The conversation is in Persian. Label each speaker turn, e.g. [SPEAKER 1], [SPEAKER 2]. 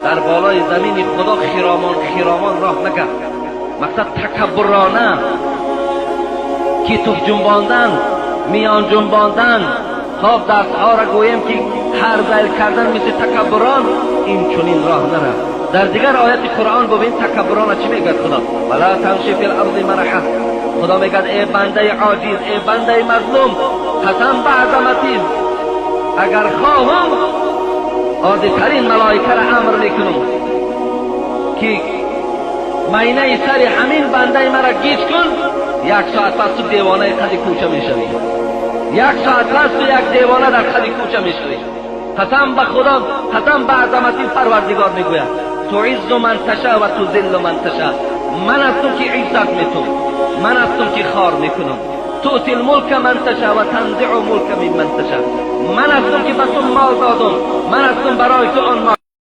[SPEAKER 1] در بالای زمین خدا خیرامان راه نکرد. مقصد تکبرانه کتف جنباندن، میان جنباندن، خواب دستها را گویم که هر زیل کردن مثل تکبران، این چنین راه نره. در دیگر آیت قرآن ببین تکبران چی میگه خدا؟ ولا تمشی فی الارض مرحا. خدا میگه ای بنده عاجز، ای بنده مظلوم، قسم به عظمتی اگر خواهم عادی ترین ملائکه را امر میکنم که مینه سر همین بنده مرا گیج کن، 1 ساعت پس تو دیوانه قد کوچه میشوی. 1 ساعت پس تو یک دیوانه در قد کوچه میشوی. قسم به خدا، قسم به عظمتی پروردگار میگوید تعز من تشاء و تذل من تشاء. من هستم که عزت میتونم، من هستم که خار میکنم. تؤتی الملک من تشاء و تنزع الملک ممن تشاء. من هستم که به تو مال دادم، من هستم برای تو آن مال